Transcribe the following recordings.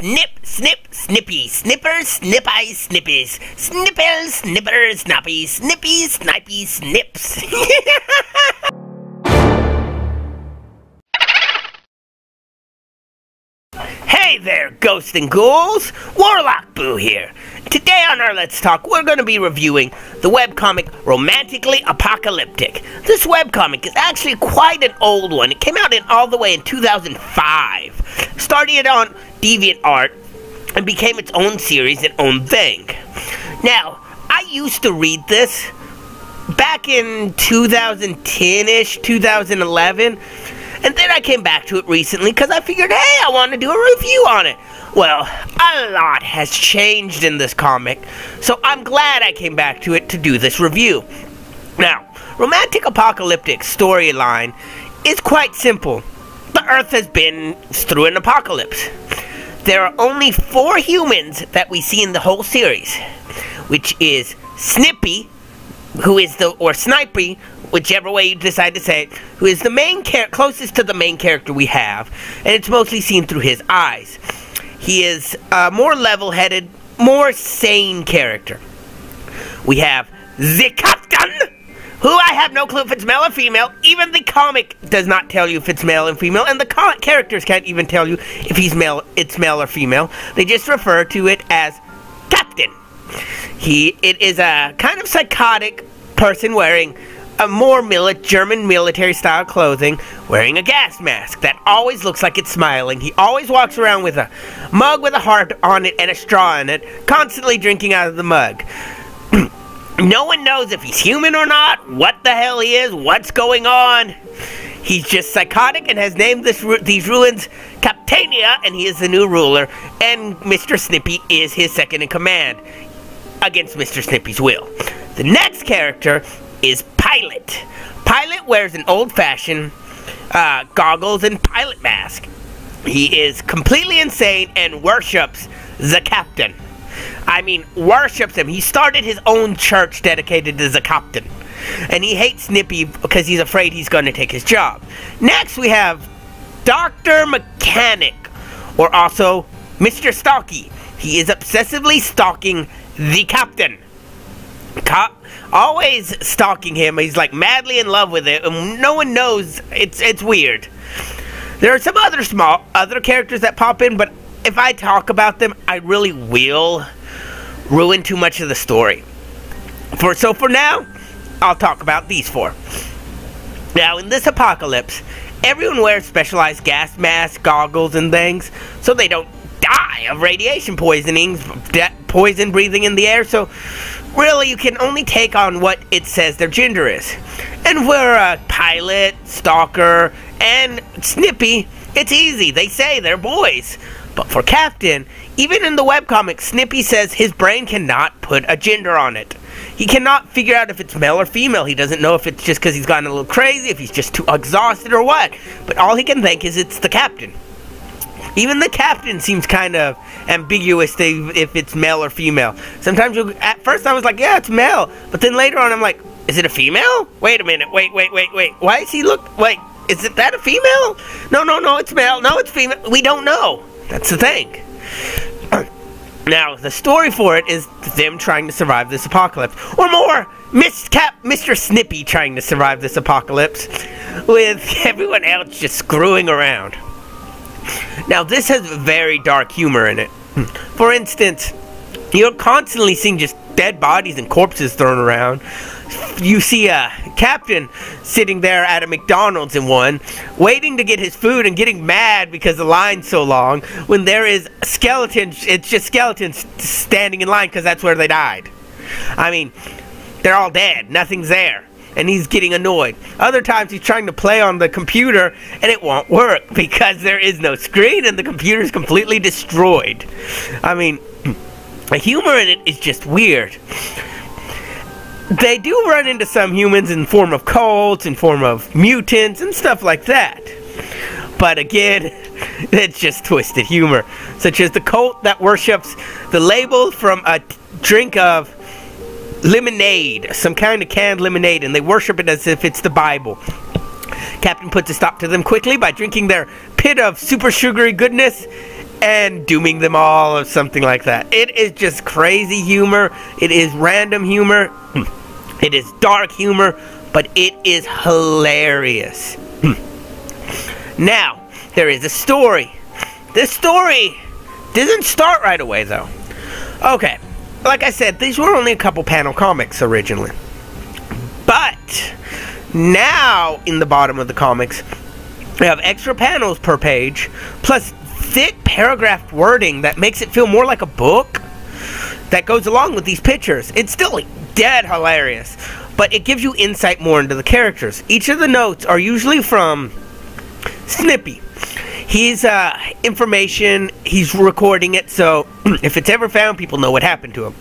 Snip, snip, snippy, snippers, snip eyes, snippies, snippers, snippers, snappies, snippies, snipey, snips. Hey there, ghosts and ghouls! Warlock Boo here. Today on our Let's Talk, we're going to be reviewing the webcomic Romantically Apocalyptic. This webcomic is actually quite an old one. It came out all the way in 2005. Started on DeviantArt and became its own series and own thing. Now, I used to read this back in 2010-ish, 2011. And then I came back to it recently because I figured, hey, I want to do a review on it. Well, a lot has changed in this comic, so I'm glad I came back to it to do this review. Now, Romantic Apocalyptic storyline is quite simple. The Earth has been through an apocalypse. There are only 4 humans that we see in the whole series, which is Snippy, who is or Snipey, whichever way you decide to say it, who is the main closest to the main character we have, and it's mostly seen through his eyes. He is a more level-headed, more sane character. We have the Captain, who I have no clue if it's male or female. Even the comic does not tell you if it's male and female, and the characters can't even tell you if it's male or female. They just refer to it as Captain. It is a kind of psychotic person wearing a more German military-style clothing, wearing a gas mask that always looks like it's smiling. He always walks around with a mug with a heart on it and a straw in it, constantly drinking out of the mug. No one knows if he's human or not, what the hell he is, what's going on. He's just psychotic and has named these ruins Capetian, and he is the new ruler, and Mr. Snippy is his second in command, against Mr. Snippy's will. The next character is Pilot. Pilot wears an old-fashioned goggles and pilot mask. He is completely insane and worships the Captain. I mean, worships him. He started his own church dedicated to the Captain. And he hates Snippy because he's afraid he's going to take his job. Next, we have Dr. Mechanic, or also Mr. Stalky. He is obsessively stalking the Captain. Always stalking him. He's like madly in love with it, and no one knows. It's weird. There are some other characters that pop in, but if I talk about them, I really will ruin too much of the story. So for now, I'll talk about these 4. Now, in this apocalypse, everyone wears specialized gas masks, goggles, and things, so they don't die of radiation poisoning, poison breathing in the air. So really, you can only take on what it says their gender is. And for a Pilot, Stalker, and Snippy, it's easy. They say they're boys. But for Captain, even in the webcomic, Snippy says his brain cannot put a gender on it. He cannot figure out if it's male or female. He doesn't know if it's just because he's gotten a little crazy, if he's just too exhausted or what. But all he can think is it's the Captain. Even the Captain seems kind of ambiguous if it's male or female. Sometimes, at first I was like, yeah, it's male. But then later on I'm like, is it a female? Wait a minute, wait. Why is he wait, is that a female? No, it's male. No, it's female. We don't know. That's the thing. Now, the story for it is them trying to survive this apocalypse. Or more, Mr. Snippy trying to survive this apocalypse, with everyone else just screwing around. Now, this has very dark humor in it. For instance, you're constantly seeing just dead bodies and corpses thrown around. You see a Captain sitting there at a McDonald's in one, waiting to get his food and getting mad because the line's so long, when there is skeletons, it's just skeletons standing in line because that's where they died. I mean, they're all dead, nothing's there. And he's getting annoyed. Other times he's trying to play on the computer and it won't work because there is no screen and the computer is completely destroyed. I mean, the humor in it is just weird. They do run into some humans in form of cults, in form of mutants and stuff like that. But again, it's just twisted humor. Such as the cult that worships the label from a drink of lemonade, some kind of canned lemonade, and they worship it as if it's the Bible. Captain puts a stop to them quickly by drinking their pit of super sugary goodness and dooming them all or something like that. It is just crazy humor. It is random humor. It is dark humor, but it is hilarious. Now, there is a story. This story doesn't start right away, though. Okay, like I said, these were only a couple panel comics originally. But now, in the bottom of the comics, we have extra panels per page, plus thick paragraph wording that makes it feel more like a book that goes along with these pictures. It's still dead hilarious, but it gives you insight more into the characters. Each of the notes are usually from Snippy. He's information, he's recording it, so if it's ever found, people know what happened to him.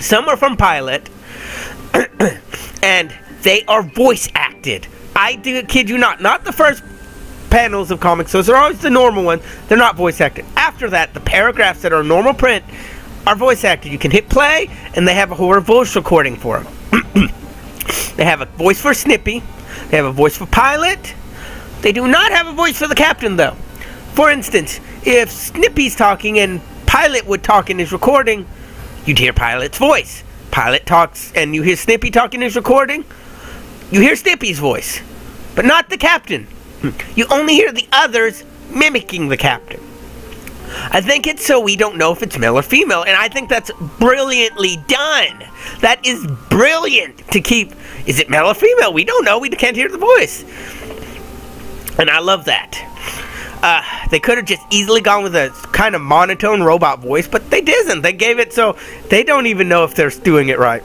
Some are from Pilot, and they are voice acted. I kid you not the first panels of comics, those are always the normal ones. They're not voice acted. After that, the paragraphs that are normal print are voice acted. You can hit play, and they have a horror voice recording for them. They have a voice for Snippy. They have a voice for Pilot. They do not have a voice for the Captain, though. For instance, if Snippy's talking and Pilot would talk in his recording, you'd hear Pilot's voice. Pilot talks, and you hear Snippy talk in his recording, you hear Snippy's voice, but not the Captain. You only hear the others mimicking the Captain. I think it's so we don't know if it's male or female, and I think that's brilliantly done. That is brilliant to keep. Is it male or female? We don't know. We can't hear the voice. And I love that. They could have just easily gone with a kind of monotone robot voice, but they didn't. They gave it so they don't even know if they're doing it right.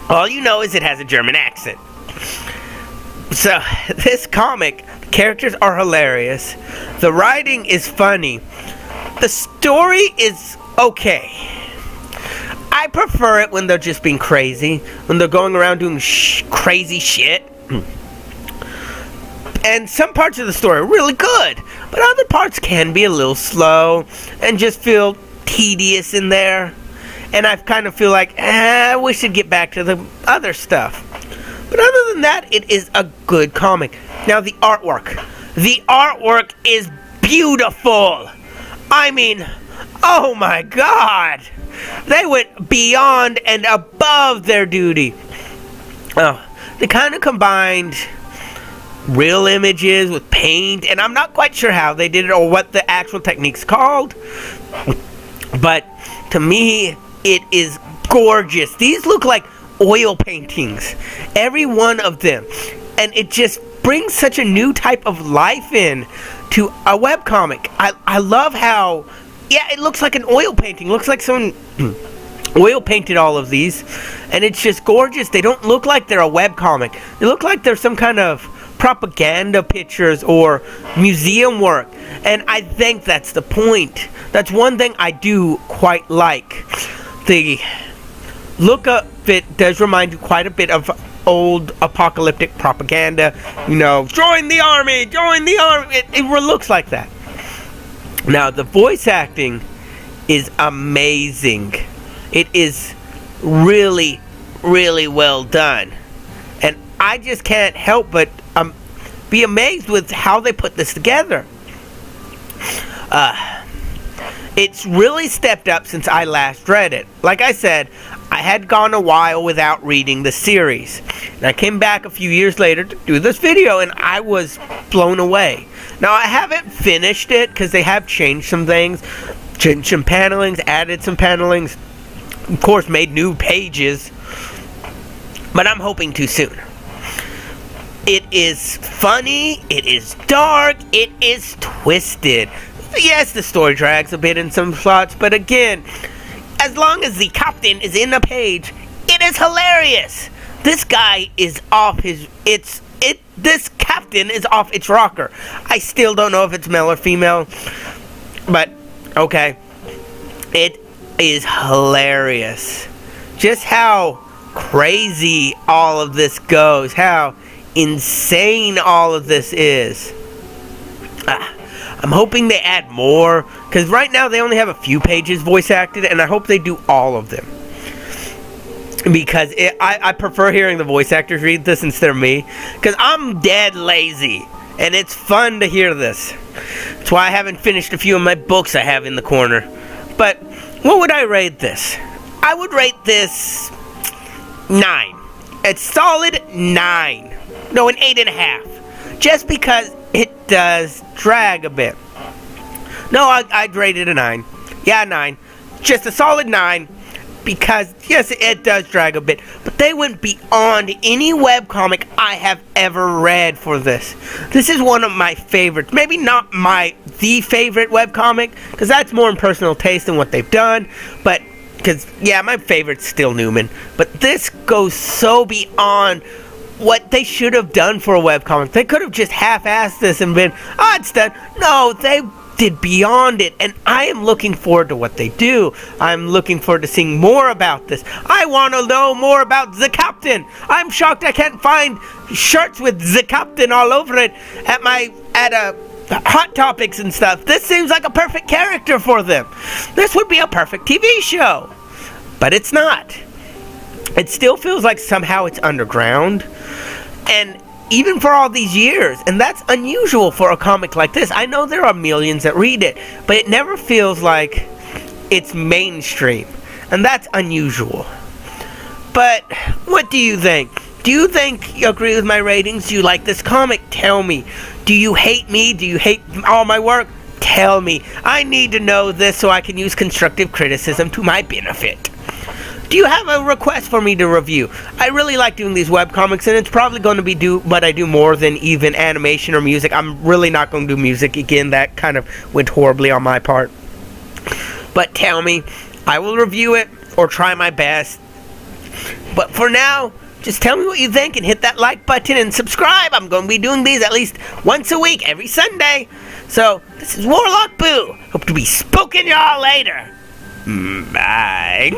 All you know is it has a German accent. So, this comic, the characters are hilarious. The writing is funny. The story is okay. I prefer it when they're just being crazy. When they're going around doing crazy shit. And some parts of the story are really good. But other parts can be a little slow. And just feel tedious in there. And I kind of feel like, I wish it'd get back to the other stuff. But other than that, it is a good comic. Now, the artwork. The artwork is beautiful. I mean, oh my God. They went beyond and above their duty. They kind of combined real images with paint. And I'm not quite sure how they did it or what the actual technique's called. But to me, it is gorgeous. These look like oil paintings, every one of them, and it just brings such a new type of life in to a webcomic. I love how, yeah, it looks like an oil painting. Looks like someone oil painted all of these, and it's just gorgeous. They don't look like they're a webcomic. They look like they're some kind of propaganda pictures or museum work, and I think that's the point. That's one thing I do quite like. The look of it does remind you quite a bit of old apocalyptic propaganda. You know, join the army, join the army. It looks like that. Now, the voice acting is amazing. It is really, really well done. And I just can't help but be amazed with how they put this together. It's really stepped up since I last read it. Like I said, I had gone a while without reading the series. And I came back a few years later to do this video, and I was blown away. Now, I haven't finished it because they have changed some things. Changed some panelings, added some panelings. Of course, made new pages. But I'm hoping to soon. It is funny, it is dark, it is twisted. Yes, the story drags a bit in some spots, but again, as long as the Captain is in the page, it is hilarious. This guy is off his... This Captain is off its rocker. I still don't know if it's male or female, but okay. It is hilarious. Just how crazy all of this goes. How insane all of this is. I'm hoping they add more, because right now they only have a few pages voice acted, and I hope they do all of them. Because I prefer hearing the voice actors read this instead of me, because I'm dead lazy, and it's fun to hear this. That's why I haven't finished a few of my books I have in the corner. But what would I rate this? I would rate this 9. It's solid 9. No, an 8.5. Just because it does drag a bit. No, I'd rate it a 9. Yeah, 9. Just a solid 9. Because, yes, it does drag a bit. But they went beyond any webcomic I have ever read for this. This is one of my favorites. Maybe not the favorite webcomic, because that's more in personal taste than what they've done. But, because, yeah, my favorite's still Newman. But this goes so beyond what they should have done for a webcomic. They could have just half-assed this and been, oh, it's done. No, they did beyond it, and I am looking forward to what they do. I'm looking forward to seeing more about this. I want to know more about the Captain. I'm shocked I can't find shirts with the Captain all over it at Hot Topics and stuff. This seems like a perfect character for them. This would be a perfect TV show, but it's not. It still feels like somehow it's underground, and even for all these years, and that's unusual for a comic like this. I know there are millions that read it, but it never feels like it's mainstream, and that's unusual. But what do you think? Do you think you agree with my ratings? Do you like this comic? Tell me. Do you hate me? Do you hate all my work? Tell me. I need to know this so I can use constructive criticism to my benefit. Do you have a request for me to review? I really like doing these webcomics, and it's probably going to be what I do more than even animation or music. I'm really not going to do music again. That kind of went horribly on my part. But tell me. I will review it or try my best. But for now, just tell me what you think and hit that like button and subscribe. I'm going to be doing these at least once a week, every Sunday. So, this is Warlock Boo. Hope to be spooking y'all later. Bye.